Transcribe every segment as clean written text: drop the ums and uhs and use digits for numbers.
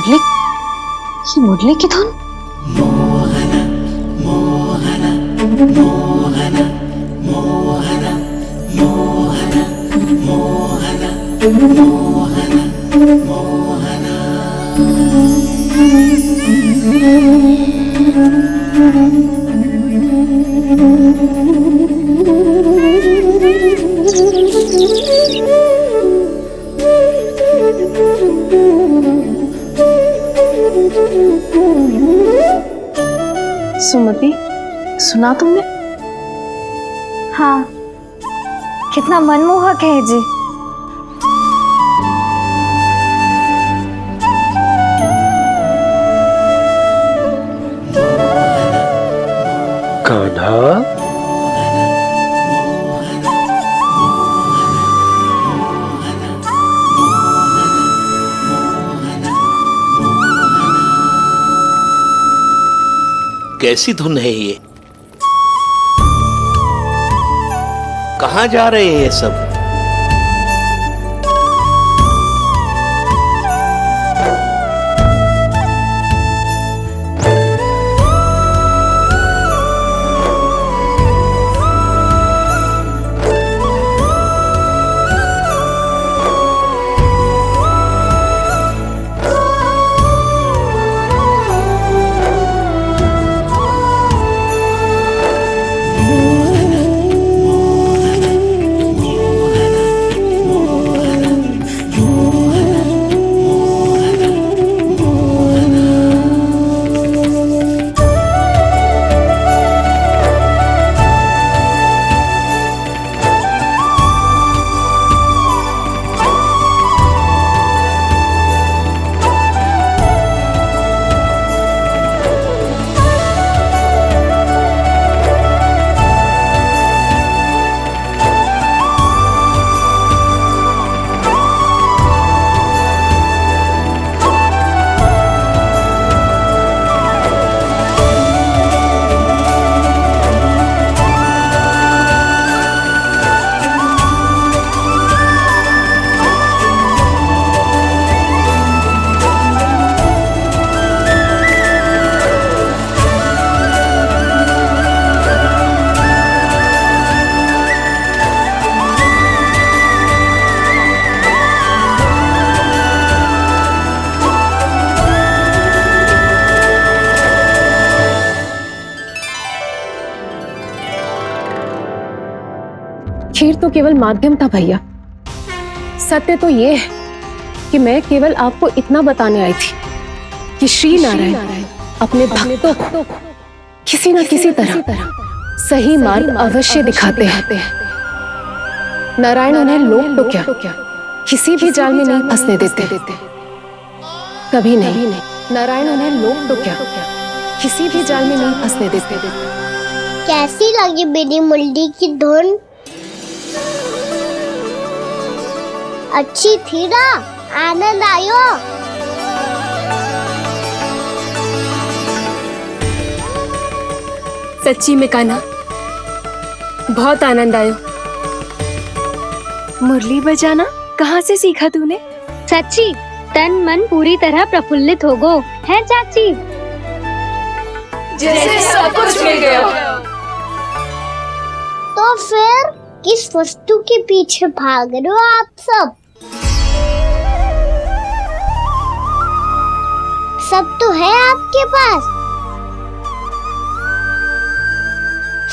मुरली की धुन। सुमति, सुना तुमने? हाँ, कितना मनमोहक है जी। कान्हा, कैसी धुन है ये? कहाँ जा रहे हैं ये सब? खीर तो केवल माध्यम था भैया। सत्य तो ये है कि मैं केवल आपको इतना बताने आई थी कि श्री नारायण अपने भक्तों को किसी न किसी तरह सही मार्ग अवश्य दिखाते हैं। नारायण उन्हें लोग तो क्या किसी भी जाल में नहीं फंसने देते, कभी नहीं। नारायण उन्हें लोग तो क्या किसी भी जाल में नहीं फंसने देते। कैसी लगी मेरी मुरली की धुन? अच्छी थी ना? आनंद आयो? सच्ची में कान्हा, बहुत आनंद आयो। मुरली बजाना कहाँ से सीखा तूने? सच्ची तन मन पूरी तरह प्रफुल्लित हो गो है चाची। जैसे सब कुछ मिल गया। तो फिर किस वस्तु के पीछे भाग रहे हो आप सब? सब तो है आपके पास।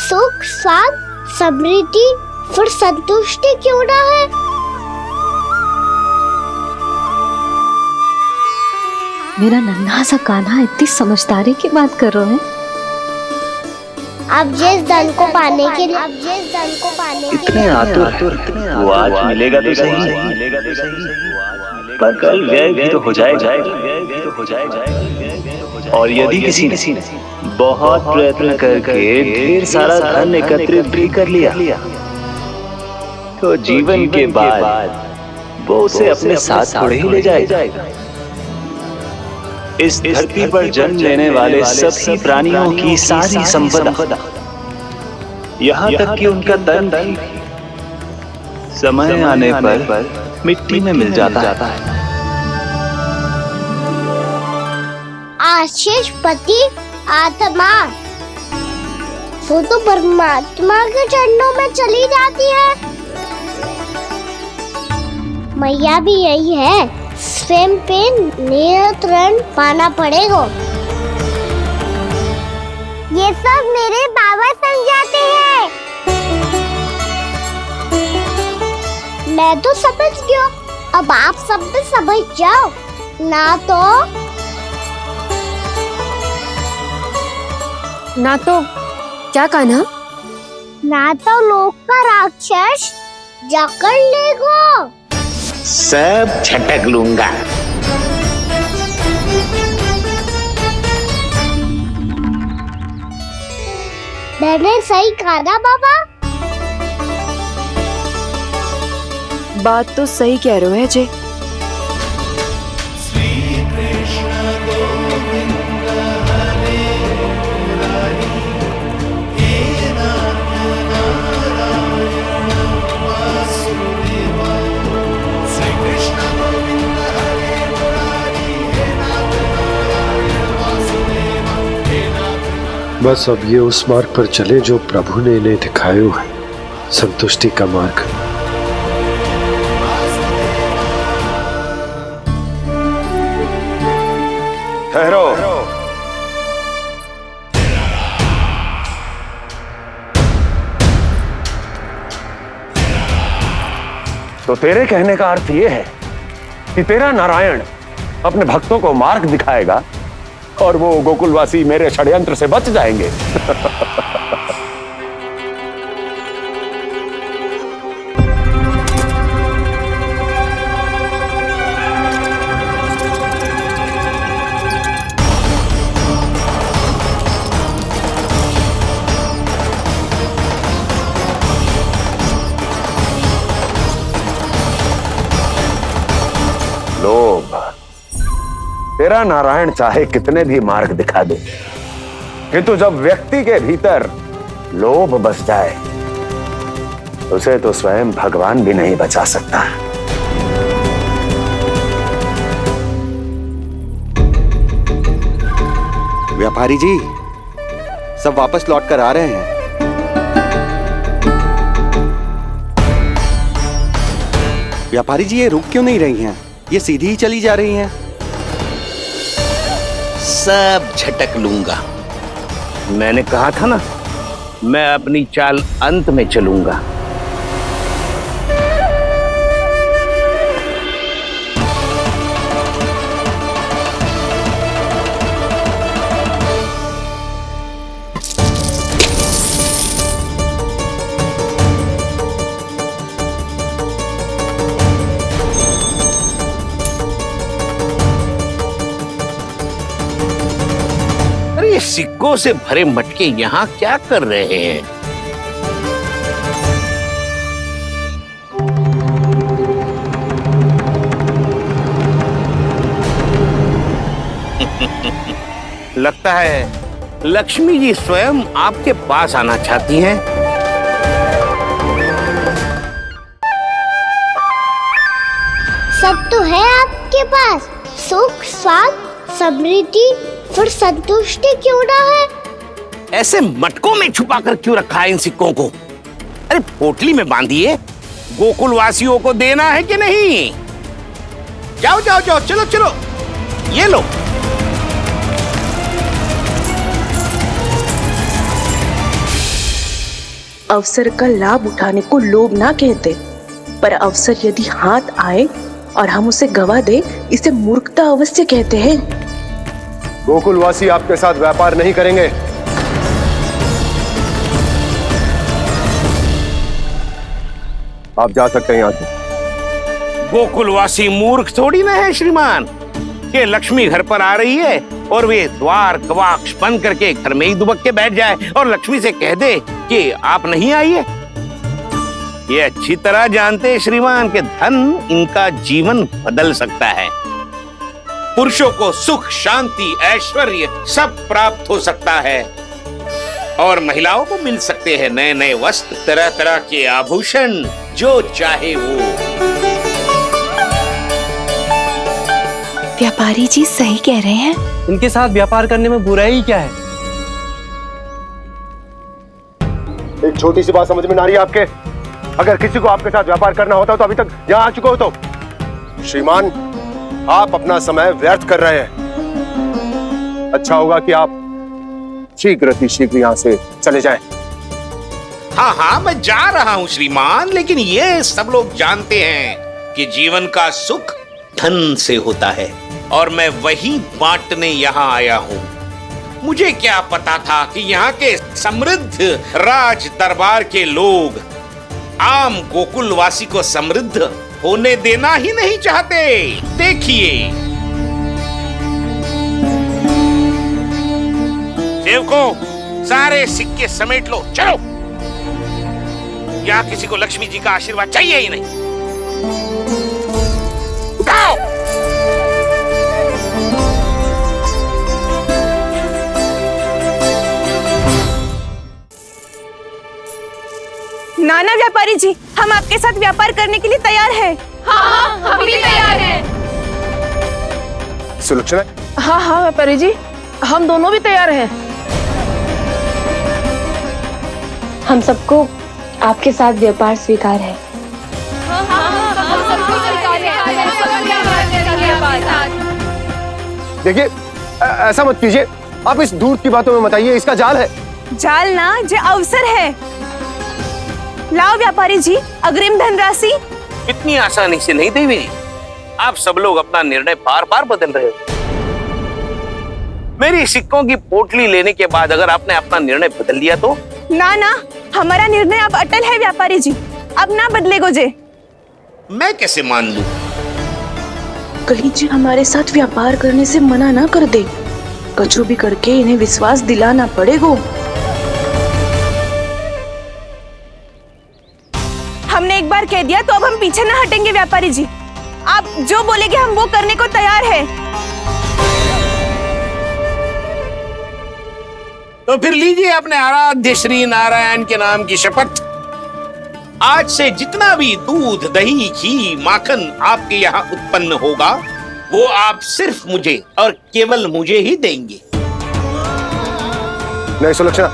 सुख, स्वाद, समृद्धि, फिर संतुष्टि क्यों ना है? मेरा नन्हा सा कान्हा इतनी समझदारी की बात कर रहे हैं। अब जिस धन को पाने के लिए इतने आतुर वो आज मिलेगा तो सही, पर कल व्यय भी तो हो जाएगा। और यदि किसी ने बहुत प्रयत्न करके ढेर सारा धन एकत्रित भी कर लिया, तो जीवन के बाद वो उसे अपने साथ थोड़े ही ले जाएगा। इस धरती पर जन्म लेने वाले सभी प्राणियों की सारी संपदा, यहाँ तक कि उनका तन भी समय आने पर मिट्टी में मिल जाता है। आशीष पति आत्मा वो तो परमात्मा के चरणों में चली जाती है। मैया भी यही है, स्वयं पे नियंत्रण पाना पड़ेगा। ये सब मेरे बाबा समझाते हैं। मैं तो समझ गया, अब आप सब भी समझ जाओ ना तो क्या कान्हा? ना तो लोक का राक्षस जकड़ लेगा। सब झटक लूंगा। मैंने सही कहा ना बाबा? बात तो सही कह रहे हो है जे। बस अब ये उस मार्ग पर चले जो प्रभु ने इन्हें दिखाया है, संतुष्टि का मार्ग। ठहरो। तो तेरे कहने का अर्थ यह है कि तेरा नारायण अपने भक्तों को मार्ग दिखाएगा और वो गोकुलवासी मेरे षड्यंत्र से बच जाएंगे। लोभ। तेरा नारायण चाहे कितने भी मार्ग दिखा दे, किंतु जब व्यक्ति के भीतर लोभ बस जाए उसे तो स्वयं भगवान भी नहीं बचा सकता। व्यापारी जी सब वापस लौट कर आ रहे हैं। व्यापारी जी ये रुक क्यों नहीं रही हैं? ये सीधी ही चली जा रही हैं। सब झटक लूंगा। मैंने कहा था ना, मैं अपनी चाल अंत में चलूंगा। सिक्कों से भरे मटके यहाँ क्या कर रहे हैं? लगता है लक्ष्मी जी स्वयं आपके पास आना चाहती हैं। सब तो है आपके पास, सुख स्वाद समृद्धि, फिर संतुष्टि क्यों ना है? ऐसे मटकों में छुपा कर क्यों रखा है इन सिक्कों को? अरे पोटली में बांधिए, गोकुल वासियों को देना है कि नहीं? जाओ जाओ जाओ, चलो चलो, ये लो। अवसर का लाभ उठाने को लोभ ना कहते, पर अवसर यदि हाथ आए और हम उसे गवा दे, इसे मूर्खता अवश्य कहते हैं। गोकुलवासी आपके साथ व्यापार नहीं करेंगे। आप जा सकते हैं यहाँ से। गोकुलवासी मूर्ख थोड़ी ना है श्रीमान, कि लक्ष्मी घर पर आ रही है और वे द्वार कवाक्ष बंद करके घर में ही दुबक के बैठ जाए और लक्ष्मी से कह दे कि आप नहीं आइए। ये अच्छी तरह जानते हैं श्रीमान कि धन इनका जीवन बदल सकता है। पुरुषों को सुख शांति ऐश्वर्य सब प्राप्त हो सकता है और महिलाओं को मिल सकते हैं नए नए वस्त्र, तरह तरह के आभूषण, जो चाहे वो। व्यापारी जी सही कह रहे हैं। इनके साथ व्यापार करने में बुराई क्या है? एक छोटी सी बात समझ में ना आ रही है आपके? अगर किसी को आपके साथ व्यापार करना होता तो अभी तक यहाँ आ चुके हो। तो श्रीमान, आप अपना समय व्यर्थ कर रहे हैं। अच्छा होगा कि आप शीघ्र यहाँ से चले जाएं। हाँ हाँ, मैं जा रहा हूँ श्रीमान, लेकिन ये सब लोग जानते हैं कि जीवन का सुख धन से होता है और मैं वही बांटने यहाँ आया हूँ। मुझे क्या पता था कि यहाँ के समृद्ध राज दरबार के लोग आम गोकुलवासी को समृद्ध होने देना ही नहीं चाहते। देखिए सेवकों, सारे सिक्के समेट लो, चलो। यहाँ किसी को लक्ष्मी जी का आशीर्वाद चाहिए ही नहीं। उठाओ। नाना व्यापारी जी, हम आपके साथ व्यापार करने के लिए तैयार हैं। हाँ, हम भी तैयार हैं। सुलक्षणा? हाँ हाँ व्यापारी जी, हम दोनों भी तैयार हैं। हम सबको आपके साथ व्यापार स्वीकार है। देखिए, ऐसा मत कीजिए। आप इस दूध की बातों में मत आइए, इसका जाल है। जाल ना, जो अवसर है। लाओ व्यापारी जी अग्रिम धनराशि। इतनी आसानी से नहीं देवी जी। आप सब लोग अपना निर्णय बार बार बदल रहे हो। मेरी सिक्कों की पोटली लेने के बाद अगर आपने अपना निर्णय बदल लिया तो? ना ना, हमारा निर्णय अब अटल है व्यापारी जी, अब ना बदलेगो जे। मैं कैसे मान लूं? कहीं जी हमारे साथ व्यापार करने से मना ना कर दे। कछु भी करके इन्हें विश्वास दिलाना पड़ेगा। हमने एक बार कह दिया तो अब हम पीछे ना हटेंगे व्यापारी जी। आप जो बोलेंगे हम वो करने को तैयार है। तो फिर लीजिए अपने आराध्य श्री नारायण के नाम की शपथ। आज से जितना भी दूध, दही, घी, माखन आपके यहाँ उत्पन्न होगा वो आप सिर्फ मुझे और केवल मुझे ही देंगे। नहीं सुलक्षणा,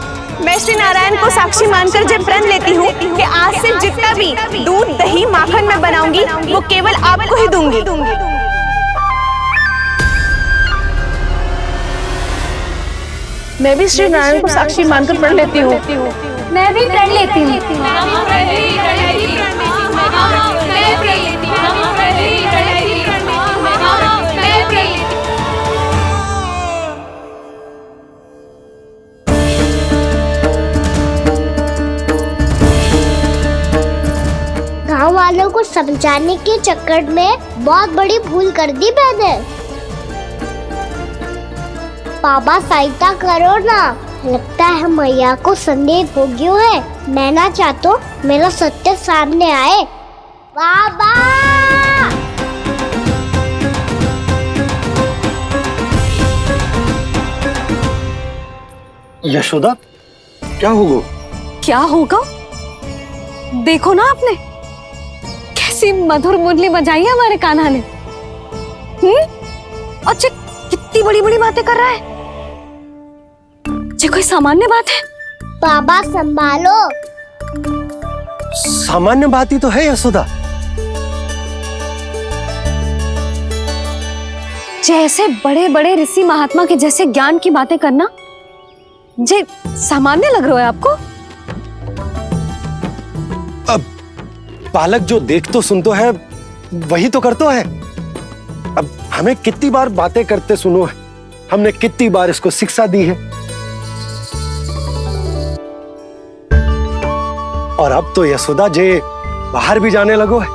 मैं श्री नारायण को साक्षी मानकर जब प्रण लेती हूँ कि आज से जितना भी दूध, दही, माखन मैं बनाऊंगी वो केवल आपको ही दूंगी। मैं भी श्री नारायण को साक्षी मानकर प्रण लेती हूँ। मैं भी प्रण लेती हूँ। गांव वालों को समझाने के चक्कर में बहुत बड़ी भूल कर दी मैंने। बाबा सहायता करो ना, लगता है मैया को संदेह हो गया है। मैं ना चाहता मेरा सत्य सामने आए। बाबा! यशोदा, क्या होगा? क्या होगा? देखो ना आपने कैसी मधुर मुरली बजाई है हमारे कान्हा ने। अच्छा, कितनी बड़ी बड़ी बातें कर रहा है। ये कोई सामान्य बात है? बाबा संभालो। सामान्य बात ही तो है यशोदा। जैसे बड़े बड़े ऋषि महात्मा के जैसे ज्ञान की बातें करना जे सामान्य लग रहा है आपको? अब बालक जो देख तो सुन तो है वही तो करता है। अब हमें कितनी बार बातें करते सुनो है, हमने कितनी बार इसको शिक्षा दी है। और अब तो यशोदा जे बाहर भी जाने लगो है,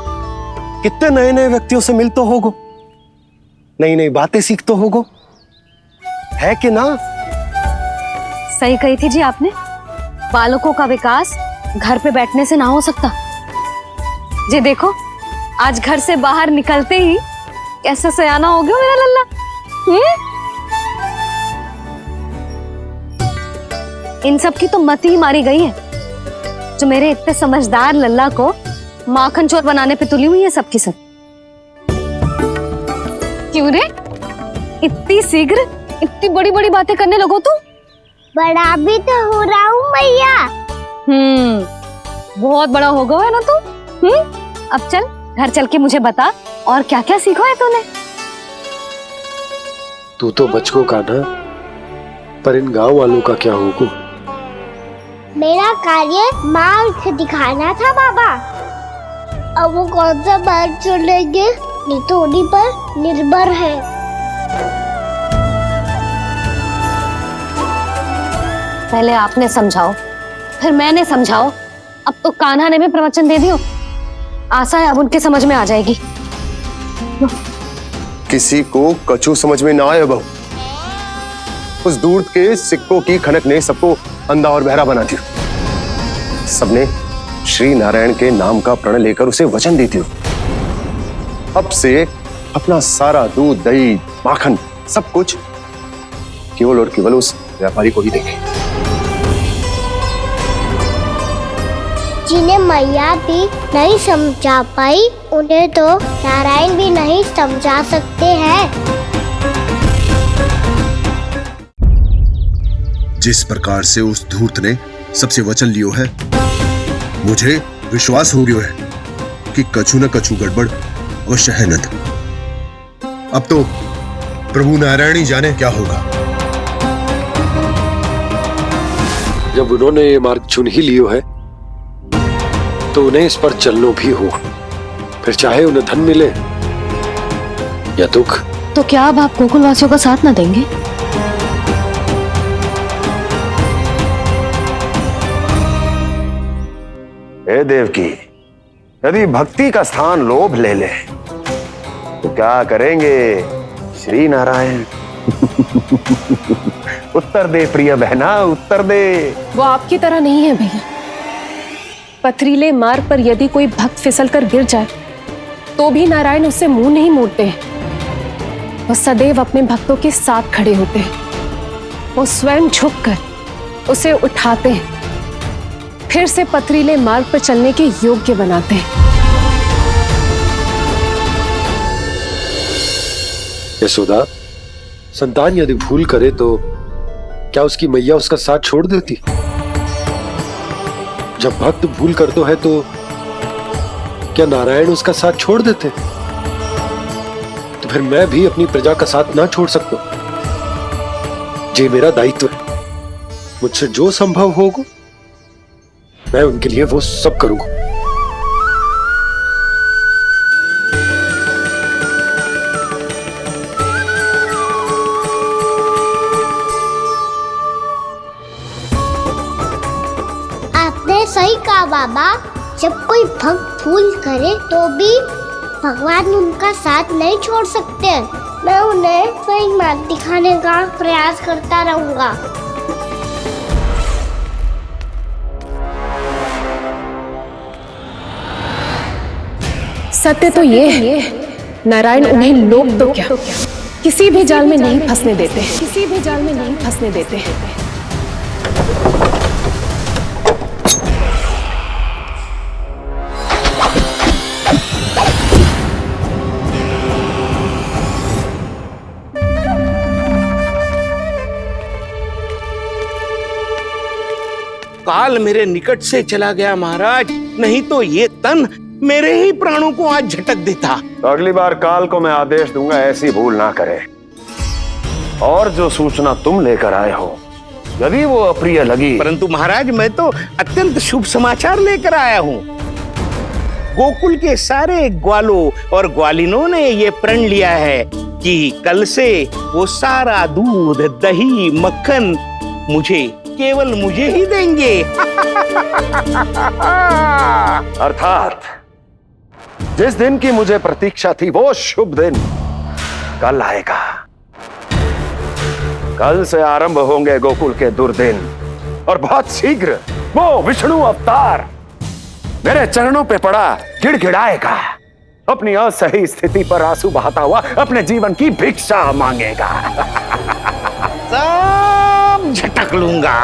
कितने नए नए व्यक्तियों से मिलते होगो, नई नई बातें सीखते होगो, है कि ना? सही कही थी जी आपने। बालकों का विकास घर पे बैठने से ना हो सकता। जी देखो, आज घर से बाहर निकलते ही कैसा सयाना हो गया मेरा लल्ला। इन सब की तो मत ही मारी गई है, जो मेरे इतने समझदार लल्ला को माखन चोर बनाने पे तुली हुई है सबकी सब। क्यों रे, इतनी शीघ्र इतनी बड़ी बड़ी बातें करने लगो तुम? बड़ा भी तो हो रहा हूँ मैया। बहुत बड़ा हो गया है ना तू। अब चल घर चल के मुझे बता और क्या क्या सीखा है तूने। तू तो बचको का ना, पर इन गांव वालों का क्या होगा? मेरा कार्य मार्ग दिखाना था बाबा। अब वो कौन सा मार्ग चुनेंगे ये तो उन्हीं पर निर्भर है। पहले आपने समझाओ फिर मैंने समझाओ, अब तो कान्हा ने भी प्रवचन दे दियो। आशा है अब उनके समझ में आ जाएगी। किसी को कछु समझ में ना आए बहू। उस दूर के सिक्कों की खनक ने सबको अंधा और बहरा बना दिया। सबने श्री नारायण के नाम का प्रण लेकर उसे वचन देती हो। अब से अपना सारा दूध दही माखन सब कुछ केवल और केवल उस व्यापारी को ही देंगे। जिन्हें मैया भी नहीं समझा पाई उन्हें तो नारायण भी नहीं समझा सकते हैं। जिस प्रकार से उस धूर्त ने सबसे वचन लियो है, मुझे विश्वास हो गयो है कि कछु न कछु गड़बड़ अवश्य है नंद। अब तो प्रभु नारायण ही जाने क्या होगा। जब उन्होंने ये मार्ग चुन ही लियो है तो उन्हें इस पर चलना भी हो, फिर चाहे उन्हें धन मिले या दुख। तो क्या अब आप गोकुल वासियों का साथ न देंगे? हे देवकी, यदि भक्ति का स्थान लोभ ले ले तो क्या करेंगे श्री नारायण? उत्तर दे प्रिय बहना, उत्तर दे। वो आपकी तरह नहीं है भैया। पथरीले मार्ग पर यदि कोई भक्त फिसलकर गिर जाए तो भी नारायण उससे मुंह नहीं मोड़ते हैं। वो सदैव अपने भक्तों के साथ खड़े होते हैं। वो स्वयं झुककर उसे उठाते हैं, फिर से पथरीले मार्ग पर चलने के योग्य बनाते हैं। यशोदा, संतान यदि भूल करे तो क्या उसकी मैया उसका साथ छोड़ देती? जब भक्त भूल करता है तो क्या नारायण उसका साथ छोड़ देते? तो फिर मैं भी अपनी प्रजा का साथ ना छोड़ सकता। ये मेरा दायित्व है। मुझसे जो संभव होगा मैं उनके लिए वो सब करूंगा। आपने सही कहा बाबा। जब कोई भक्त भूल करे तो भी भगवान उनका साथ नहीं छोड़ सकते। मैं उन्हें सही मार्ग दिखाने का प्रयास करता रहूंगा। सत्य तो ये है, नारायण उन्हें लोग तो क्या किसी भी जाल में नहीं फंसने देते, किसी भी जाल में नहीं फंसने देते। काल मेरे निकट से चला गया महाराज, नहीं तो ये तन मेरे ही प्राणों को आज झटक देता। तो अगली बार काल को मैं आदेश दूंगा ऐसी भूल ना करे। और जो सूचना तुम लेकर आए हो यदि वो अप्रिय लगी। परंतु महाराज मैं तो अत्यंत शुभ समाचार लेकर आया हूँ। गोकुल के सारे ग्वालों और ग्वालिनों ने ये प्रण लिया है कि कल से वो सारा दूध दही मक्खन मुझे, केवल मुझे ही देंगे। अर्थात जिस दिन की मुझे प्रतीक्षा थी वो शुभ दिन कल आएगा। कल से आरंभ होंगे गोकुल के दुर्दिन और बहुत शीघ्र वो विष्णु अवतार मेरे चरणों पे पड़ा गिड़गिड़ाएगा। अपनी असही स्थिति पर आंसू बहाता हुआ अपने जीवन की भिक्षा मांगेगा। सब झटक लूंगा।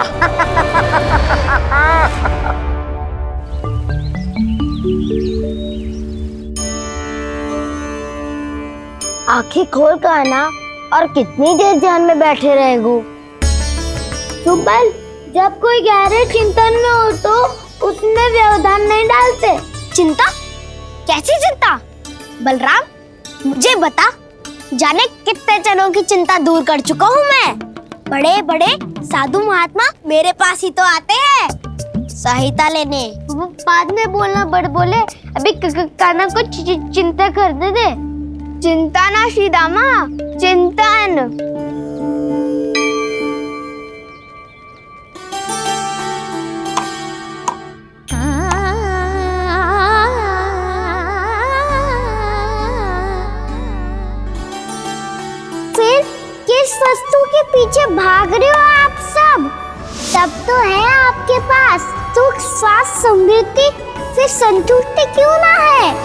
आंखें खोल कर आना, और कितनी देर ध्यान में बैठे रहेगो? सुबल, जब कोई गहरे चिंतन में हो तो उसमें व्यवधान नहीं डालते। चिंता? कैसी चिंता? बलराम, मुझे बता, जाने कितने जनों की चिंता दूर कर चुका हूँ मैं। बड़े बड़े साधु महात्मा मेरे पास ही तो आते हैं सहायता लेने। वो बाद में बोलना बड़ बोले, अभी काना को चिंता कर दे। चिंता ना श्री दामा, चिंतन। फिर किस वस्तु के पीछे भाग रहे हो आप सब? सब तो है आपके पास, सुख स्वास्थ्य समृद्धि, फिर संतुष्टि क्यों ना है?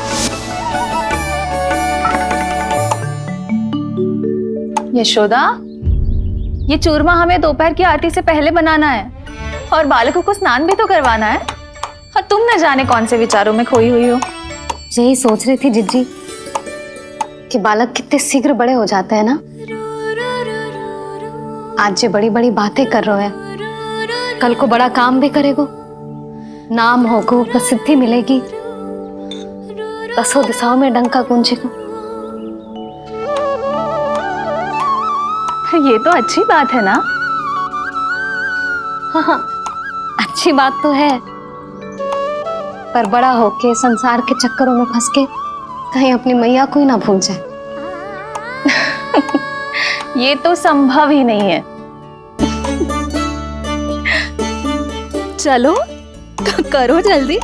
यशोदा, ये चूरमा हमें दोपहर की आरती से पहले बनाना है और बालकों को स्नान भी तो करवाना है। और तुम न जाने कौन से विचारों में खोई हुई हो। यही सोच रही थी जिज्जी कि बालक कितने शीघ्र बड़े हो जाते हैं ना। आज जे बड़ी बड़ी बातें कर रहे हैं, कल को बड़ा काम भी करेगो, नाम होगो, प्रसिद्धि मिलेगी, दसों दिशाओं में डंका गूंजेगो। ये तो अच्छी बात है ना? हाँ, अच्छी बात तो है, पर बड़ा होके संसार के चक्करों में फंस के कहीं अपनी मैया को ही ना भूल जाए। ये तो संभव ही नहीं है। चलो तो करो जल्दी।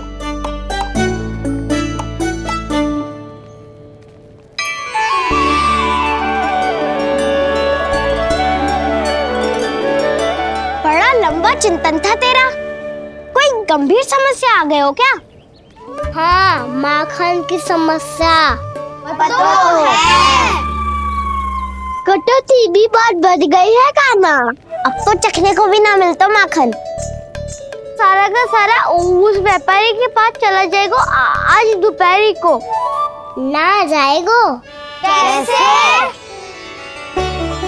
बड़ा लंबा चिंतन था तेरा। कोई गंभीर समस्या आ गए हो क्या? हाँ, माखन की समस्या तो है। कटौती भी बहुत बढ़ गई है काना। अब तो चखने को भी ना मिलता माखन। सारा का सारा उस व्यापारी के पास चला जाएगा आज दोपहर को। ना जाएगो? कैसे?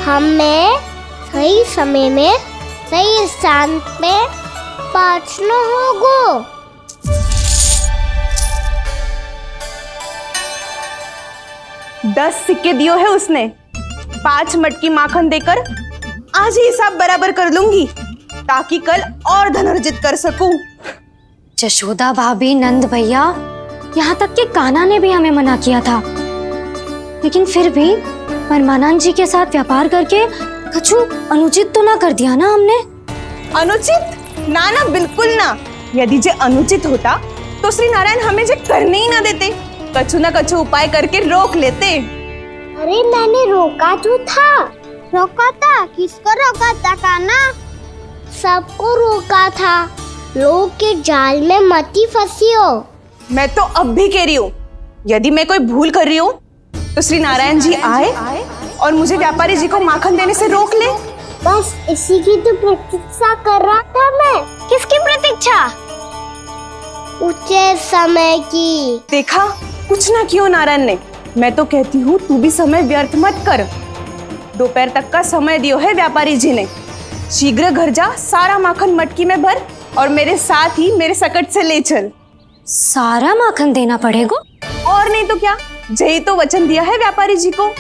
हमें सही समय में सही स्थान पे पहुंचना होगा। 10 सिक्के दियो है उसने, 5 मटकी माखन देकर आज ही हिसाब बराबर कर लूंगी ताकि कल और धन अर्जित कर सकूं। यशोदा भाभी, नंद भैया, यहाँ तक कि कान्हा ने भी हमें मना किया था, लेकिन फिर भी परमानंद जी के साथ व्यापार करके कछु अनुचित तो ना कर दिया ना हमने? अनुचित? ना ना, बिल्कुल ना। यदि जे अनुचित होता तो श्री नारायण हमें जे करने ही ना देते, कछु ना कछु उपाय करके रोक लेते। अरे मैंने रोका तो था। रोका था? किसको रोका था कान्हा? सबको रोका था। लोग के जाल में मती फंसी हो। मैं तो अब भी कह रही हूँ, यदि मैं कोई भूल कर रही हूँ तो श्री नारायण जी आए और मुझे व्यापारी जी को माखन देने से रोक ले। बस इसी की तो प्रतीक्षा कर रहा था मैं। किसकी प्रतीक्षा? उचित समय की। देखा, कुछ ना क्यों नारायण ने। मैं तो कहती हूँ तू भी समय व्यर्थ मत कर। दोपहर तक का समय दियो है व्यापारी जी ने। शीघ्र घर जा, सारा माखन मटकी में भर और मेरे साथ ही मेरे सकट से ले चल। सारा माखन देना पड़ेगा? और नहीं तो क्या, जय तो वचन दिया है व्यापारी जी को।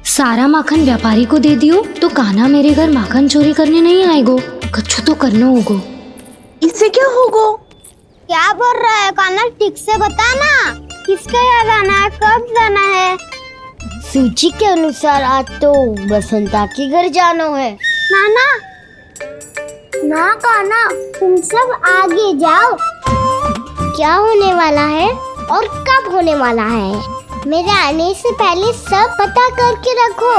सारा माखन व्यापारी को दे दियो तो कान्हा मेरे घर माखन चोरी करने नहीं आएगो। कछु तो करना होगो। इससे क्या होगो? क्या बोल रहा है कान्हा? ठीक से बता ना। किसका यहाँ जाना है, कब जाना है? सूची के अनुसार आज तो बसंता के घर जाना है। नाना, ना कान्हा, तुम सब आगे जाओ। क्या होने वाला है और कब होने वाला है, मेरे आने से पहले सब पता करके रखो।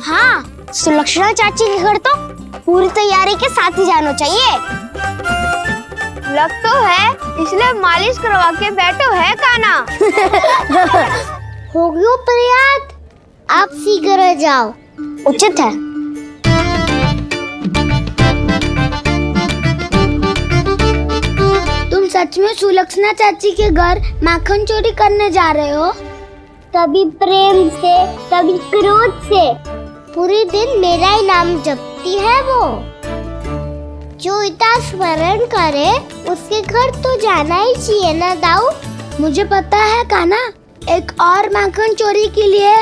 हाँ, सुलक्षणा चाची के घर तो पूरी तैयारी के साथ ही जाना चाहिए। लग तो है, इसलिए मालिश करवा के बैठो है कान्हा। हो गयो प्रयास, आप शीघ्र जाओ, उचित है। तुम सच में सुलक्षणा चाची के घर माखन चोरी करने जा रहे हो? कभी प्रेम से, कभी क्रोध से। पूरे दिन मेरा ही नाम जपती है वो। जो इतना स्मरण करे उसके घर तो जाना ही चाहिए ना दाऊ। मुझे पता है कान्हा, एक और माखन चोरी के लिए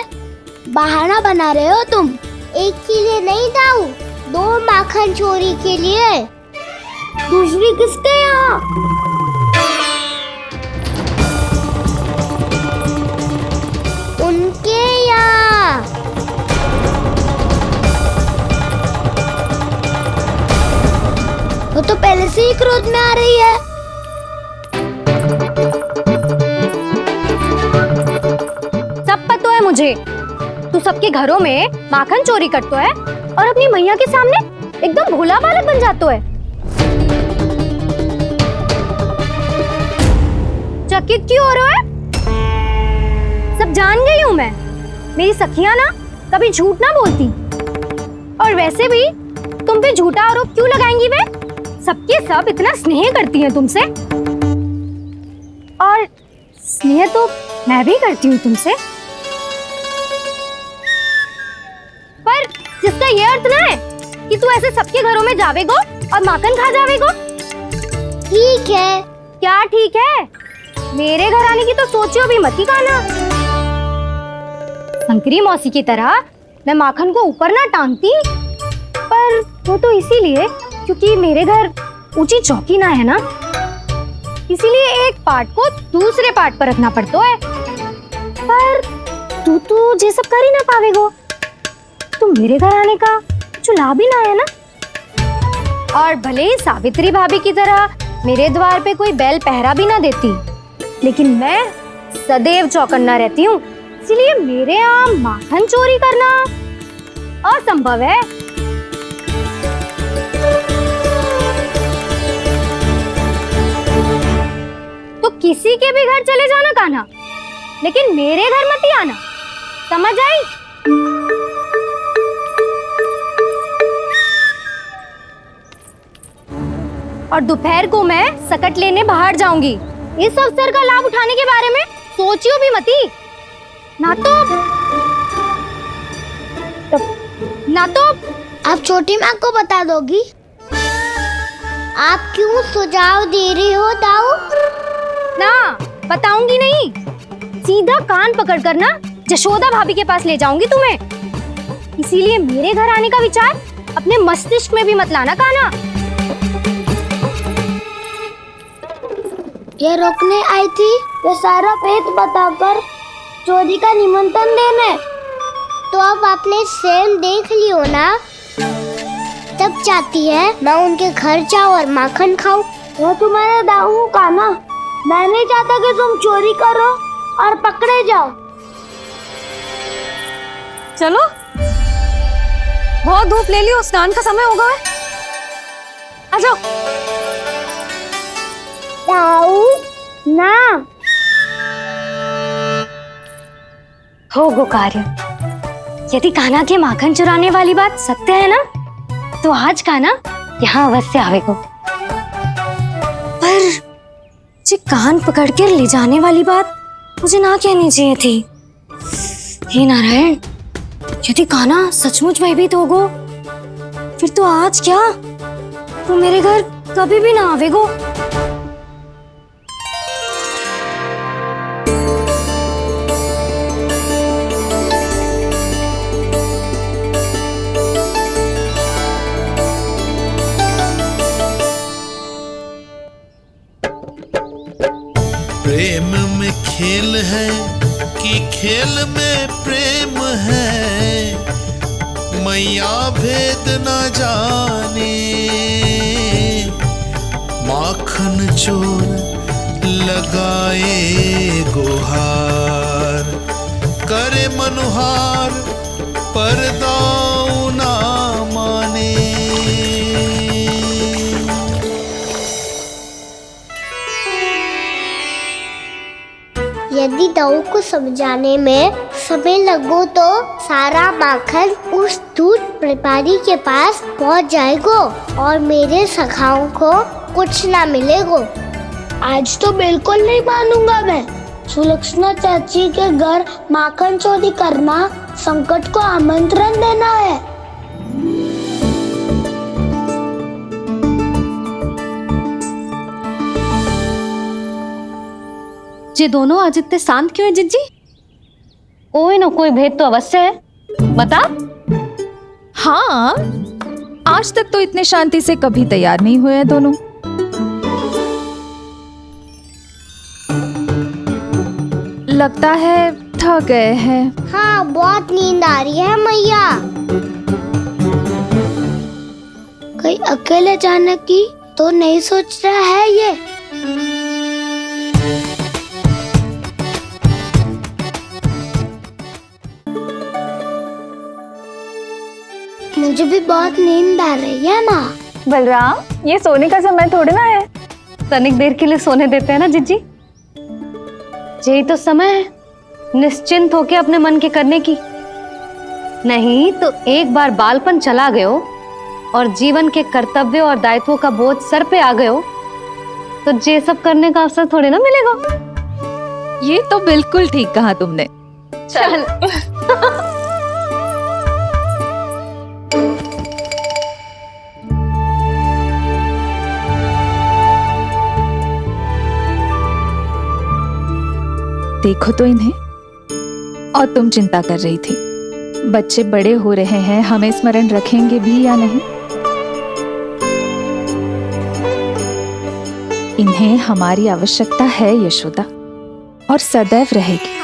बहाना बना रहे हो तुम। एक के लिए नहीं दाऊ, 2 माखन चोरी के लिए। दूसरी किसके यहाँ? उनके यहाँ। वो तो पहले से ही क्रोध में आ रही है। सब पता है मुझे, तू सबके घरों में माखन चोरी करतो है और अपनी मैया के सामने एकदम भोला बालक बन जातो है। चकित क्यों हो रहे हो? सब जान गई हूँ मैं। मेरी सखियां ना कभी झूठ ना बोलती, और वैसे भी तुम पे झूठा आरोप क्यों लगाएंगी वे? सबके सब इतना स्नेह करती हैं तुमसे, और स्नेह तो मैं भी करती हूँ तुमसे, पर जिसका ये अर्थ ना है कि तू ऐसे सबके घरों में जावेगो और माखन खा जावेगो। ठीक है। क्या ठीक है? मेरे घर आने की तो सोचियो भी मत ही कान्हा। शंकरी मौसी की तरह मैं माखन को ऊपर ना टांगती, पर वो तो इसीलिए क्योंकि मेरे घर ऊंची चौकी ना है ना, इसीलिए एक पार्ट को दूसरे पार्ट पर रखना पड़ता है। पर तू तो ये सब कर ही ना पावेगो, तो मेरे घर आने का कुछ लाभ ही ना है ना। और भले ही सावित्री भाभी की तरह मेरे द्वार पे कोई बैल पहरा भी ना देती, लेकिन मैं सदैव चौकन्ना रहती हूँ, इसलिए मेरे यहाँ माखन चोरी करना असंभव है। तो किसी के भी घर चले जाना कान्हा, लेकिन मेरे घर मत ही आना, समझ आई? और दोपहर को मैं सकट लेने बाहर जाऊंगी। इस अवसर का लाभ उठाने के बारे में सोचियो भी मती, ना तो आप छोटी माँ को बता दोगी? आप क्यों सुझाव दे रही हो दाऊ? ना बताऊंगी नहीं, सीधा कान पकड़ कर ना जशोदा भाभी के पास ले जाऊंगी तुम्हें। इसीलिए मेरे घर आने का विचार अपने मस्तिष्क में भी मत लाना कान्हा। ये रोकने आई थी ये सारा पेट बताकर चोरी का निमंत्रण देने। तो अब आपने स्वयं देख लियो ना, तब चाहती है मैं उनके घर जाऊँ और माखन खाऊं। वो तुम्हारा दाऊ का ना, मैं नहीं चाहता कि तुम चोरी करो और पकड़े जाओ। चलो, बहुत धूप ले लियो, स्नान का समय होगा। आ जाओ। दाऊ ना हो गो कार्य। यदि कान्हा के माखन चुराने वाली बात सत्य है ना, तो आज कान्हा यहाँ अवश्य आवेगो। पर जी कान पकड़ कर ले जाने वाली बात मुझे ना कहनी चाहिए थी। हे नारायण, यदि कान्हा सचमुच भयभीत होगो, फिर तो आज क्या, तो मेरे घर कभी भी ना आवेगो। प्रेम में खेल है कि खेल में प्रेम है, मैया भेद न जाने। माखन चोर लगाए गुहार, करे मनुहार पर दाऊ ना माने। यदि दाऊ को समझाने में समय लगो तो सारा माखन उस दूध व्यापारी के पास पहुंच जाएगो और मेरे सखाओं को कुछ ना मिलेगो। आज तो बिल्कुल नहीं मानूंगा मैं। सुलक्षणा चाची के घर माखन चोरी करना संकट को आमंत्रण देना है। ये दोनों आज इतने शांत क्यों है जिज्जी? कोई ना कोई भेद तो अवश्य है, बता। हाँ, आज तक तो इतने शांति से कभी तैयार नहीं हुए हैं दोनों। लगता है थक गए हैं। हाँ, बहुत नींद आ रही है मैया। कहीं अकेले जाने की तो नहीं सोच रहा है ये? मुझे भी बहुत नींद आ रही है माँ। बलराम, ये सोने का समय थोड़ी ना है। तनिक देर के लिए सोने देते हैं ना जिज्जी। यही तो समय है निश्चिंत होके अपने मन के करने की। नहीं तो एक बार बालपन चला गयो और जीवन के कर्तव्यों और दायित्वों का बोझ सर पे आ गयो तो ये सब करने का अवसर थोड़ी ना मिलेगा। ये तो बिल्कुल ठीक कहा तुमने। चल देखो तो इन्हें। और तुम चिंता कर रही थी बच्चे बड़े हो रहे हैं, हमें स्मरण रखेंगे भी या नहीं। इन्हें हमारी आवश्यकता है यशोदा, और सदैव रहेगी।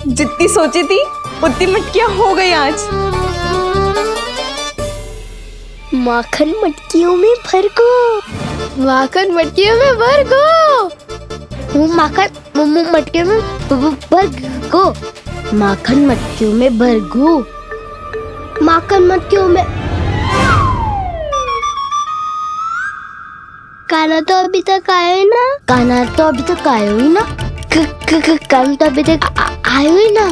जितनी सोची थी उतनी मटकियां हो गई आज। माखन मटकियों में भर गो। माखन मटकियों में भर गो। माखन मटकियों में भर गो। माखन मटकियों में भर गो। माखन मटकियों में। काना तो अभी तक आया ही ना। काना तो अभी तक आया ही ना। काना तो अभी तक आयो ही ना।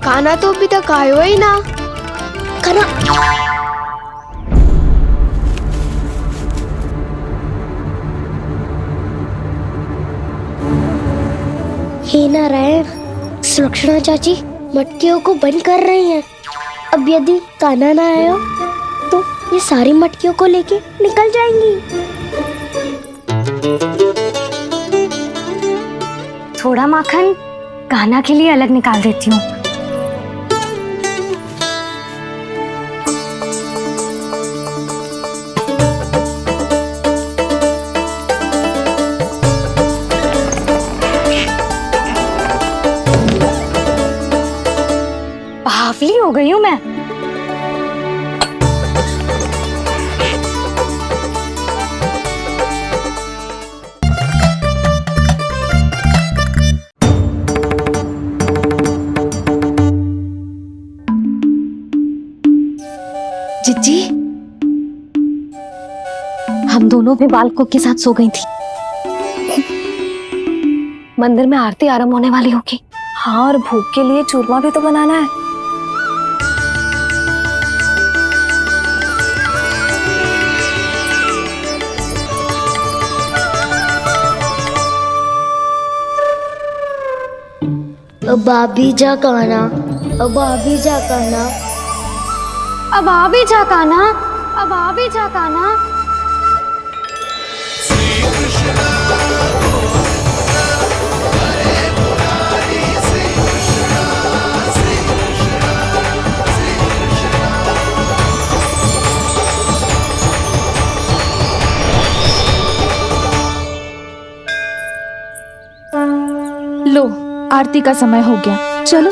काना तो अभी तक आयो ही ना। काना हे नारायण, सुलक्षणा चाची मटकियों को बंद कर रही हैं। अब यदि काना ना आया तो ये सारी मटकियों को लेके निकल जाएंगी। थोड़ा माखन कान्हा के लिए अलग निकाल देती हूँ। बावली हो गई हूँ मैं। जिज्जी, हम दोनों भी बालकों के साथ सो गई थी। मंदिर में आरती आरंभ होने वाली होगी। हाँ, और भूख के लिए चूरमा भी तो बनाना है। अब आ भी जा काना। अब आ भी जा काना। अब आ भी जा कान्हा। अब आ भी जा कान्हा। लो, आरती का समय हो गया, चलो।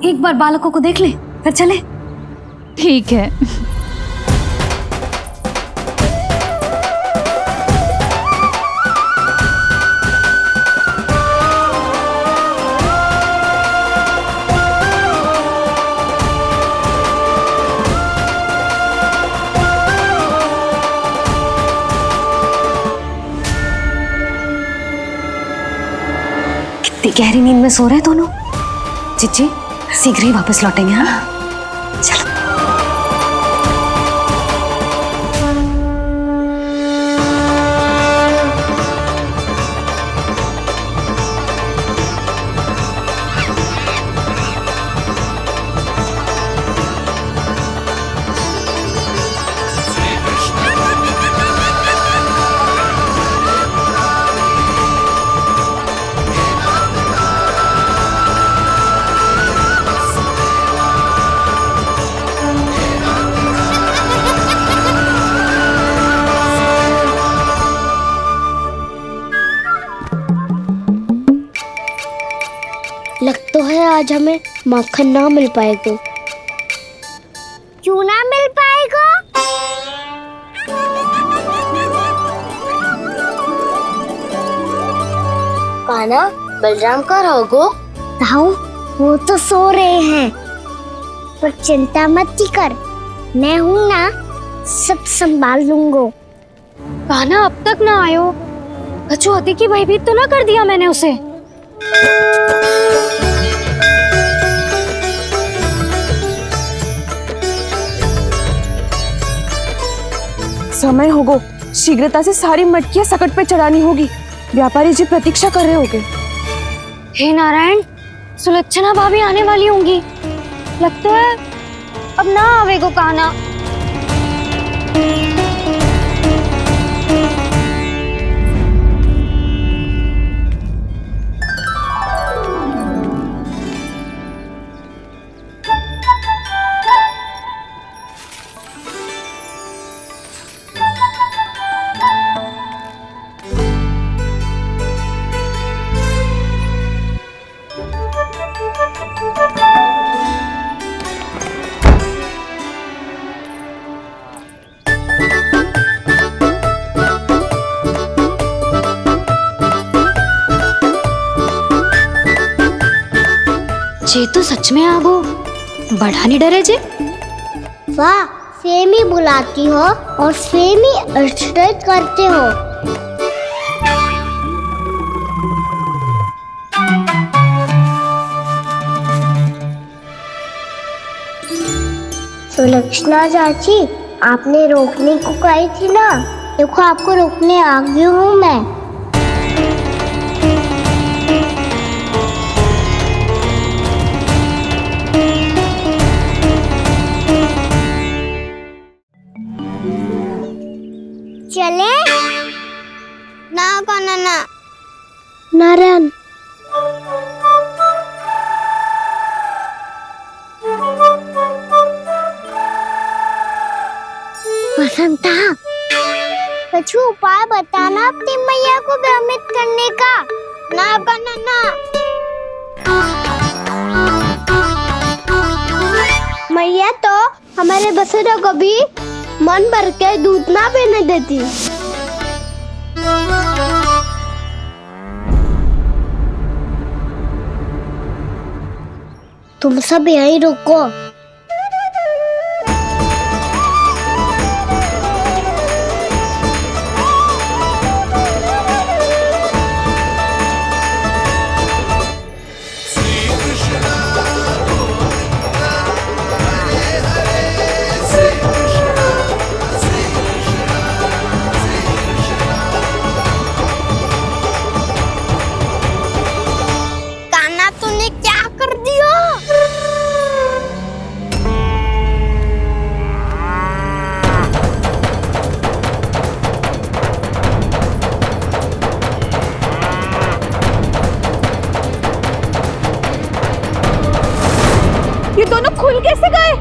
एक बार बालकों को देख ले फिर चले। ठीक है। गहरी नींद में सो रहे दोनों। चिच्ची शीघ्र ही वापस लौटेंगे। हाँ चलो। लग तो है आज हमें माखन ना मिल पाएगा। क्यों ना मिल पाएगा? कान्हा, बलराम का रहोगो? ताऊ, वो तो सो रहे हैं, पर चिंता मत कर, मैं हूँ ना, सब संभाल लूंगा। कान्हा अब तक ना आयो, कछु हती की भयभीत तो ना कर दिया मैंने उसे? समय होगो, शीघ्रता से सारी मटकियां सकट पे चढ़ानी होगी। व्यापारी जी प्रतीक्षा कर रहे होंगे। हे नारायण, सुलक्षणा भाभी आने वाली होंगी। लगता है अब ना आवेगो कान्हा। जे तो सच में आगो, बढ़ा नहीं डरे जे। वाह, सेम ही बुलाती हो और सेम ही अर्चट करते हो। सुलक्षणा चाची, आपने रोकने को कही थी ना, देखो आपको रोकने आ गई हूँ मैं। चले ना कान्हा ना। नारायण, बसंता, कुछ उपाय बताना अपनी मैया को भ्रमित करने का। ना कान्हा ना। मैया तो हमारे बसेरा को भी मन भर के दूध ना पीने देती। तुम सब यहीं रुको। ये दोनों खुल कैसे गए?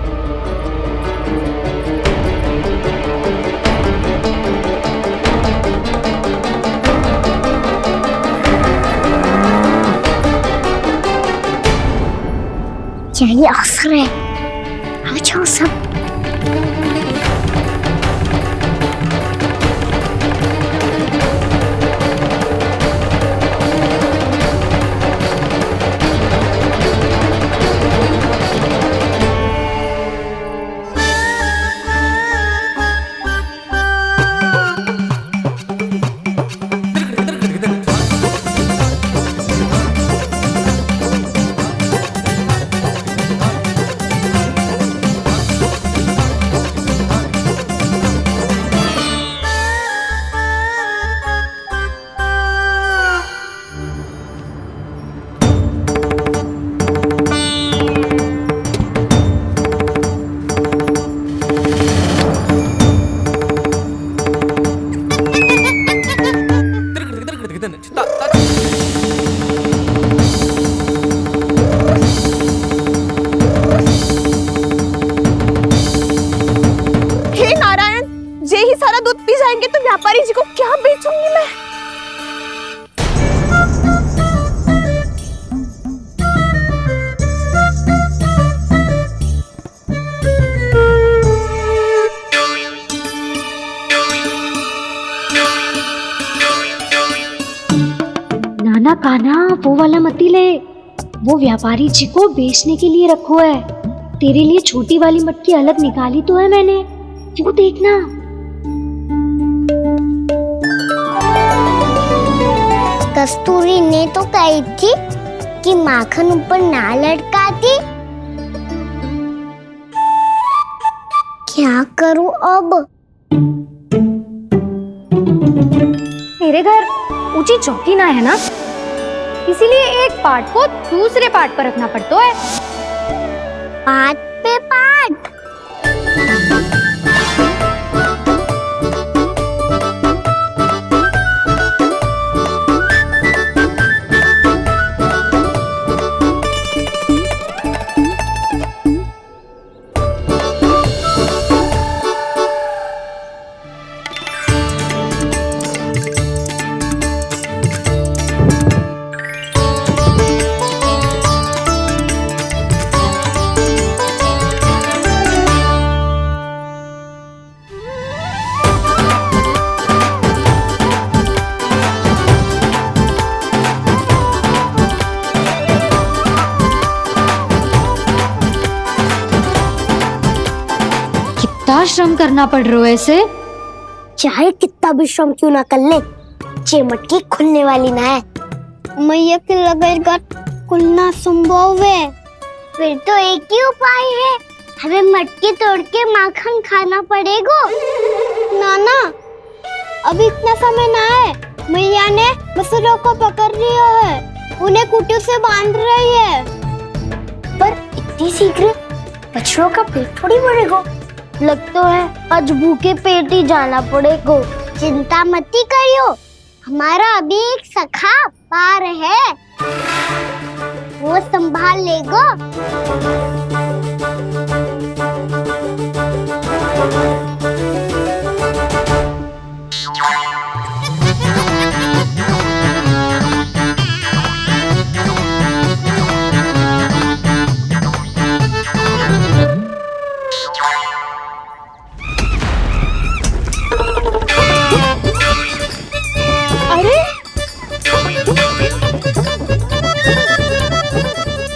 यही अवसर है, आ जाओ सब। दूध पी जाएंगे तो व्यापारी जी को क्या बेचूंगी मैं? नाना कान्हा, वो वाला मती ले, वो व्यापारी जी को बेचने के लिए रखो है। तेरे लिए छोटी वाली मटकी अलग निकाली तो है मैंने, वो देखना। कस्तूरी ने तो कही थी कि माखन ऊपर ना लटकाती। क्या करूं अब? तेरे घर ऊंची चौकी ना है ना, इसीलिए एक पार्ट को दूसरे पार्ट पर रखना पड़ता है। पार्ट पे पार्ट। कितना श्रम करना पड़ रहा है ऐसे। चाहे कितना भी श्रम क्यों ना कर ले, ये मटकी खुलने वाली ना है। मैया के लगेगा खुलना संभव है। फिर तो एक ही उपाय है, हमें मटकी तोड़ के माखन खाना पड़ेगा। नाना, अभी इतना समय ना है। मैया ने बछड़ों को पकड़ लिया है, उन्हें कुटियों से बांध रही है। पर इतनी शीघ्र बछड़ों का पेट थोड़ी भरेगा। लगता है आज भूखे पेट ही जाना पड़ेगा। चिंता मत करियो, हमारा अभी एक सखा पार है, वो संभाल लेगा।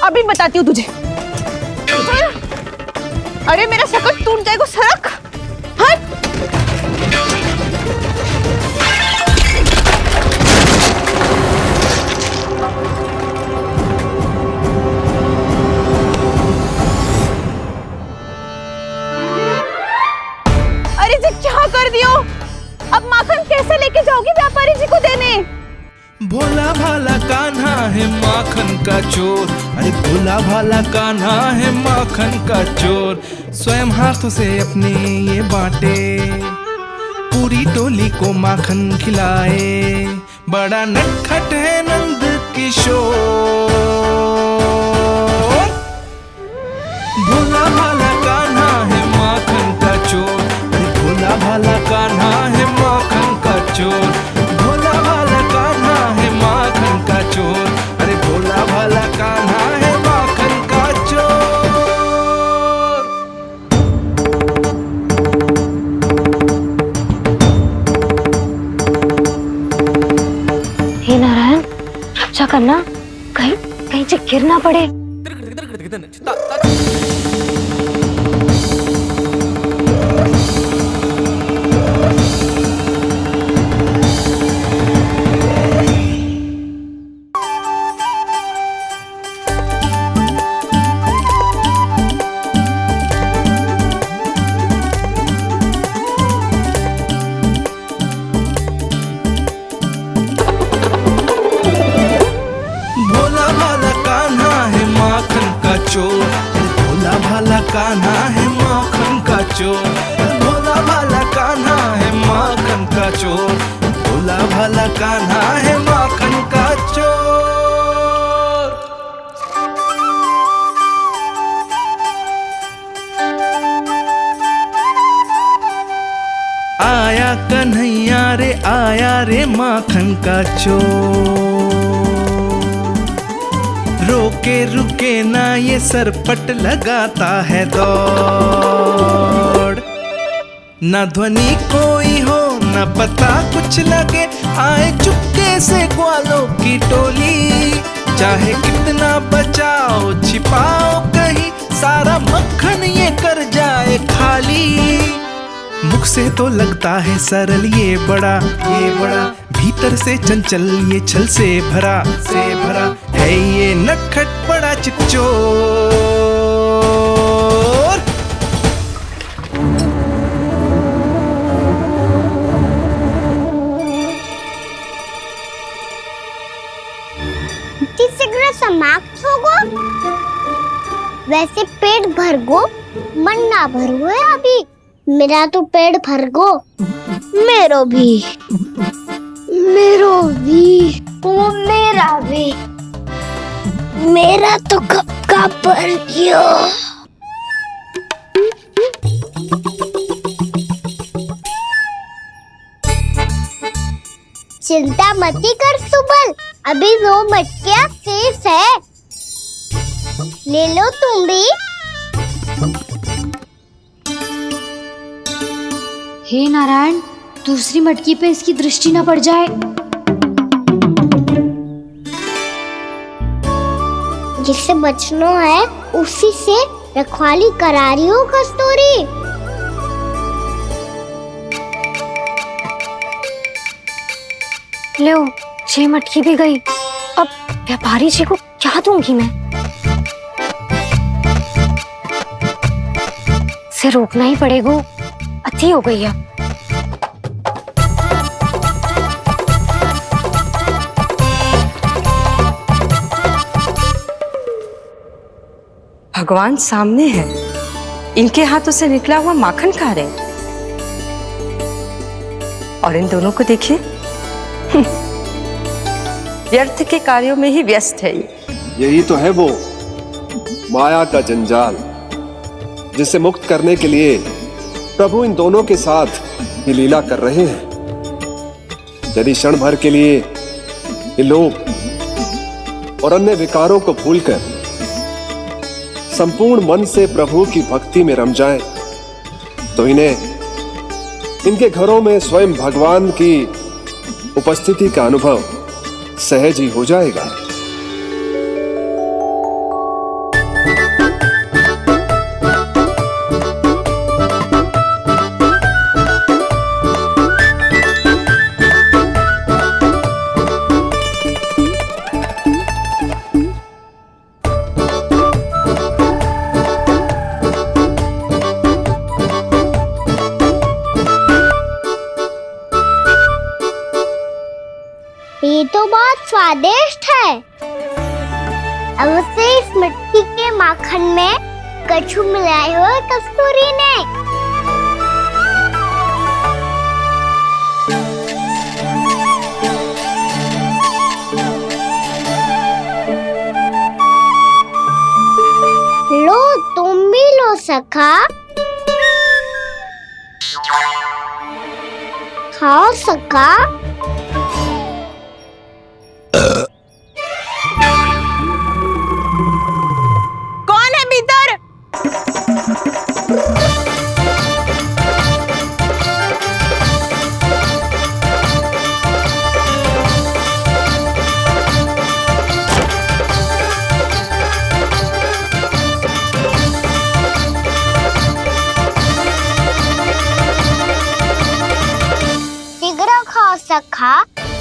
अभी बताती हूँ तुझे। अरे मेरा शकल टूट जाएगा, सरक हट। अरे जी क्या कर दियो? अब माखन कैसे लेके जाओगी व्यापारी जी को देने? भोला भाला कान्हा है माखन का चोर, अरे भोला भाला कान्हा है माखन का चोर। स्वयं हाथों से अपने ये बांटे, पूरी टोली को माखन खिलाए। बड़ा नटखट है नंद किशोर। भोला भाला कान्हा है माखन का चोर, अरे भोला भाला कान्हा है माखन का चोर। भोला भाला कान्हा है माखन का चोर, अरे भोला भाला कान्हा है माखन का चोर। हे नारायण, रक्षा करना, कहीं कहीं से गिर ना पड़े। भोला भाला कान्हा है माखन का चोर, अरे भोला भाला कान्हा है माखन का चोर। भोला भाला कान्हा है माखन का चोर, भोला भाला कान्हा है माखन का चोर। आया कन्हैया रे आया रे माखन का चोर। रोके रुके ना ये सरपट लगाता है दौड़। ना ध्वनि कोई हो ना पता कुछ लगे, आए चुपके से ग्वालों की टोली। चाहे कितना बचाओ छिपाओ कहीं, सारा मक्खन ये कर जाए खाली। मुख से तो लगता है सरल ये बड़ा भीतर से चंचल ये छल से भरा है ये नटखट बड़ा चिकचोर। सिगरेट समाप्त हो गो, वैसे पेट भर गो मन ना भर गो है अभी। मेरा तो पेट भर गो, मेरो भी ओ मेरा भी, मेरा तो कब का भर गयो। चिंता मती कर सुबल, अभी 2 मटकियां शेष है, ले लो तुम भी। हे नारायण, दूसरी मटकी पे इसकी दृष्टि न पड़ जाए। जिससे बचना है उसी से रखवाली करा रही हो कस्तूरी। लो, ये मटकी भी गई। अब व्यापारी जी को क्या दूंगी मैं? से रोकना ही पड़ेगा, अति हो गई अब। भगवान सामने है, इनके हाथों से निकला हुआ माखन खा रहे, और इन दोनों को देखिए व्यर्थ के कार्यों में ही व्यस्त है। यही तो है वो माया का जंजाल, जिसे मुक्त करने के लिए प्रभु इन दोनों के साथ ये लीला कर रहे हैं। यदि क्षण भर के लिए ये लोग और अन्य विकारों को भूलकर संपूर्ण मन से प्रभु की भक्ति में रम जाएं, तो इन्हें इनके घरों में स्वयं भगवान की उपस्थिति का अनुभव सहज ही हो जाएगा। ये तो बहुत स्वादिष्ट है। अवश्य इस मिट्टी के माखन में कछु मिलाए हो कस्तूरी ने। लो, तुम भी लो सखा, खाओ सखा। कौन है भीतर? शीघ्र खाओ सखा,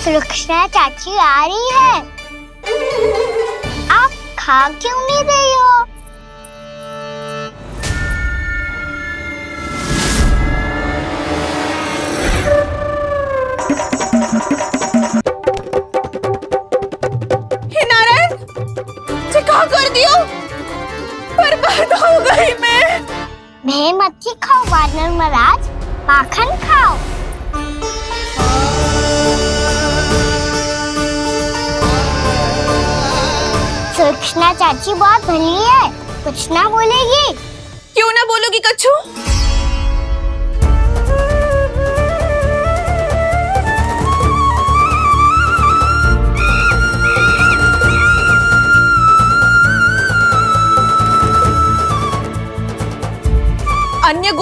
सुलक्षणा चाची आ रही है। आप खा क्यों नहीं रही हो? हे नारायण, ये क्या कर दियो? बर्बाद हो गई मैं। मच्छी खाओ वानर महाराज, माखन खाओ। सुलक्षणा चाची बहुत भली है, कुछ ना बोलेगी। क्यों ना बोलोगी कच्छू?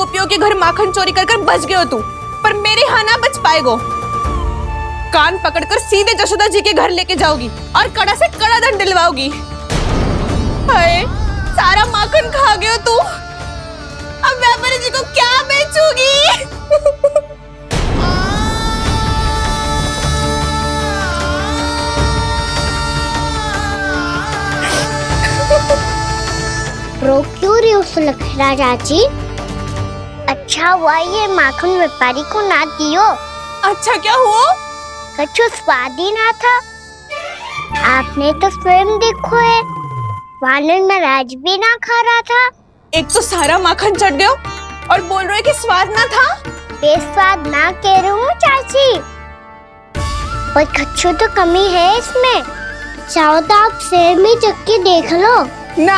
गोपियों के घर माखन चोरी कर बच गए हो तू, पर मेरे यहाँ ना बच पाएगो। कान पकड़कर सीधे जशोदा जी के घर लेके जाओगी और कड़ा से कड़ा दंड दिलवाओगी। हाय, सारा माखन खा गए हो तू, अब व्यापारी जी को क्या बेचूगी? रो क्यों रही हो सुलक्षणा चाची? अच्छा हुआ ये माखन व्यापारी को ना दियो। अच्छा क्या हुआ? कछु स्वाद ही ना था। आपने तो स्वयं देखो है, वानर महाराज भी ना खा रहा था। एक तो सारा माखन चढ़ गया और बोल रहे कि स्वाद ना था। बेस्वाद ना कह रही हूँ चाची, पर कछु तो कमी है इसमें। चाहो तो आप सेब में चख के देख लो। ना,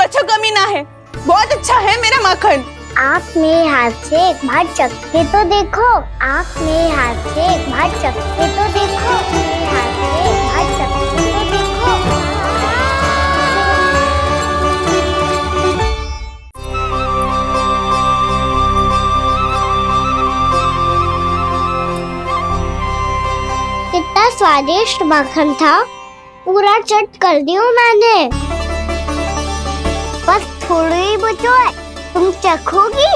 कछु कमी ना है, बहुत अच्छा है मेरा माखन। आप मेरे हाथ से एक बार चख के तो देखो। आप मेरे हाथ से एक बार चख के तो देखो। मेरे हाथ से एक बार चख के तो देखो। कितना स्वादिष्ट माखन था, पूरा चट कर दिया मैंने। बस थोड़ी ही बचो है, तुम चखोगी?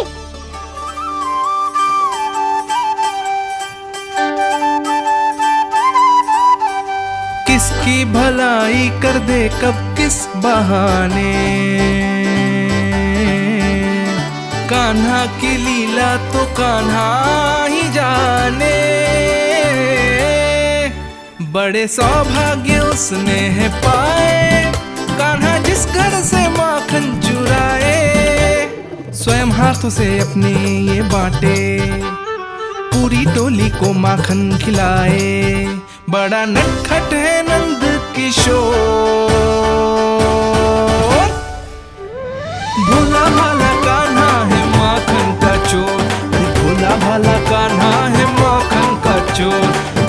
किसकी भलाई कर दे कब किस बहाने, कान्हा की लीला तो कान्हा ही जाने। बड़े सौभाग्य उसने है पाए, कान्हा जिस घर से माखन चुराए, स्वयं हाथों से अपने ये बांटे, पूरी टोली को माखन खिलाए। बड़ा नटखट है नंद किशोर, भोला भाला कान्हा है माखन का चोर। भोला भाला कान्हा है माखन का चोर,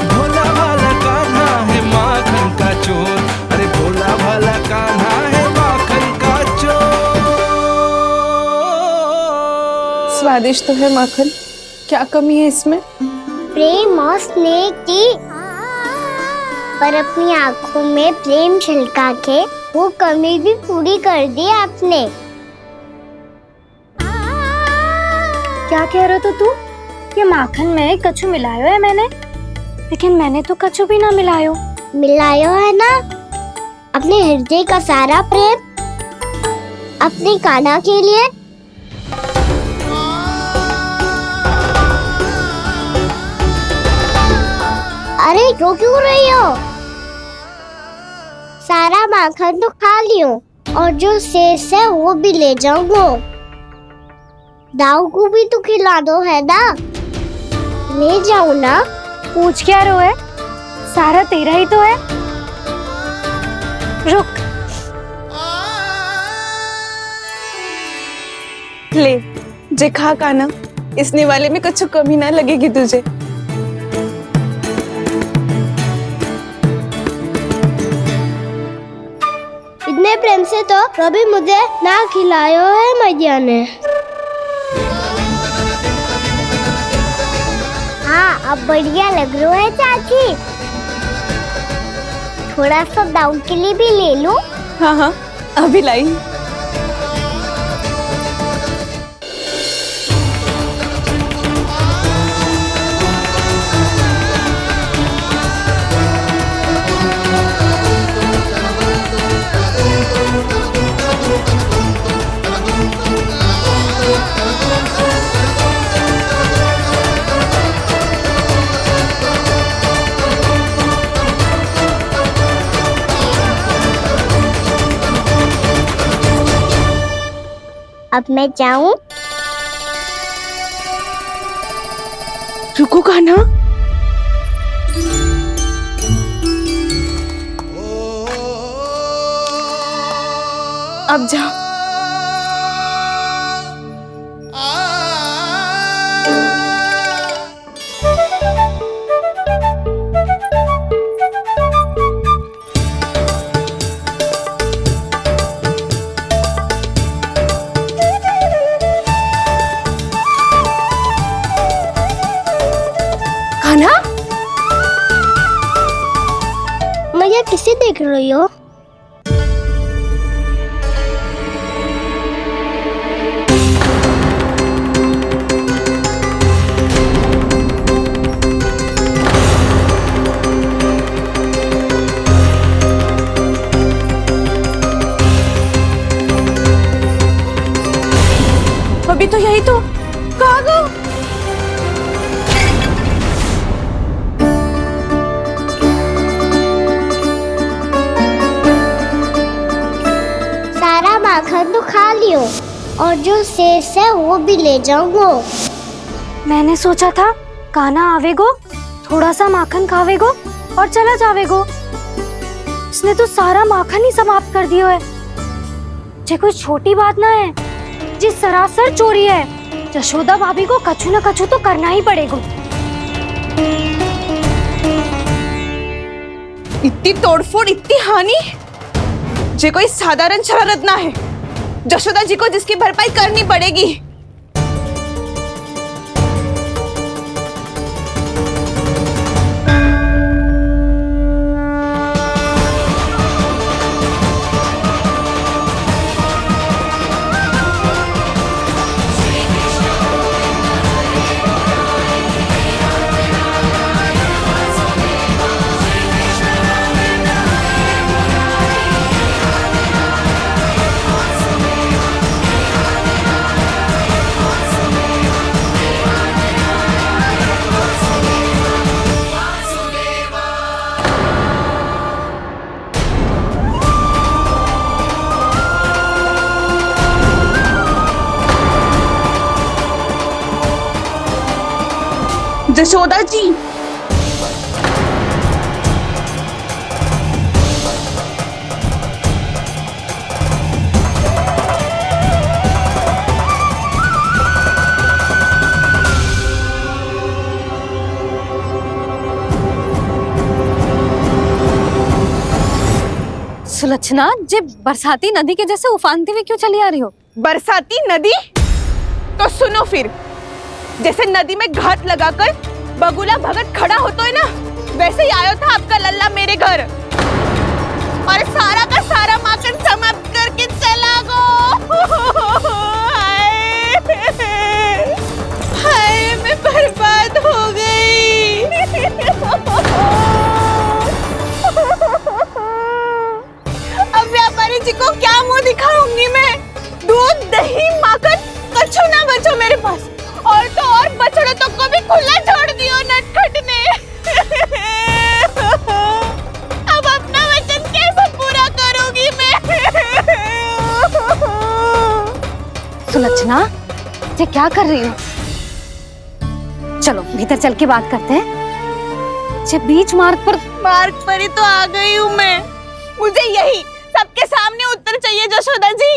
भोला भाला कान्हा है माखन का चोर। अरे भोला भाला कान्हा है माखन का चोर। स्वादिष्ट तो है माखन, क्या कमी है इसमें? प्रेम और स्नेह की, पर अपनी आंखों में प्रेम छिलका के वो कमी भी पूरी कर दी आपने। क्या कह रहे हो तू? ये माखन में कछु मिलायो है मैंने, लेकिन मैंने तो कछु भी ना मिलायो। मिलायो है ना अपने हृदय का सारा प्रेम अपने कान्हा के लिए। अरे रो क्यों रही हो? सारा माखन तो खा लियो और जो शेष है वो भी ले जाऊंगा। दाऊ को भी तो खिला दो है ना, ले जाऊं ना। पूछ क्या रो है, सारा तेरा ही तो है। रुक, ले जे खा कान्हा, इसने वाले में कुछ कमी ना लगेगी तुझे। इतने प्रेम से तो कभी मुझे ना खिलायो है मैया ने। हाँ, अब बढ़िया लग रहा है चाची। थोड़ा सा दाऊ के लिए भी ले लो। हाँ हाँ, अभी लाई। अब मैं जाऊं? रुको कान्हा, अब जा। कान्हा, मुझे किसे देख रही हो? अभी तो यही तो कहाँ गो? सारा माखन तो खा लियो और जो शेष है वो भी ले जाऊंगा। मैंने सोचा था कान्हा आवेगो, थोड़ा सा माखन खावेगो और चला जावेगो। इसने तो सारा माखन ही समाप्त कर दियो है। ये कोई छोटी बात ना है, जी सरासर चोरी है। यशोदा भाभी को कछु न कछु तो करना ही पड़ेगा। इतनी तोड़फोड़, इतनी हानि, ये कोई साधारण शरारत ना है। यशोदा जी को जिसकी भरपाई करनी पड़ेगी। यशोदा जी, सुलक्षणा, जे बरसाती नदी के जैसे उफानती हुई क्यों चली आ रही हो? बरसाती नदी? तो सुनो फिर, जैसे नदी में घाट लगाकर बगुला भगत खड़ा होता है ना, वैसे ही आया था आपका लल्ला मेरे घर और सारा का सारा माखन समाप्त करके चला गो। हाय, मैं बर्बाद हो गई। अब व्यापारी जी को क्या मुंह दिखाऊंगी मैं? दूध, दही, माखन कछु ना बचो मेरे पास। और तो और बछड़े तो को भी खुला छोड़ दियो नटखट ने। अब अपना वचन कैसे पूरा करूंगी मैं? सुलक्षणा, ये क्या कर रही हो? चलो भीतर चल के बात करते हैं। ये बीच मार्ग पर ही तो आ गई हूँ मैं। मुझे यही सबके सामने उत्तर चाहिए यशोदा जी।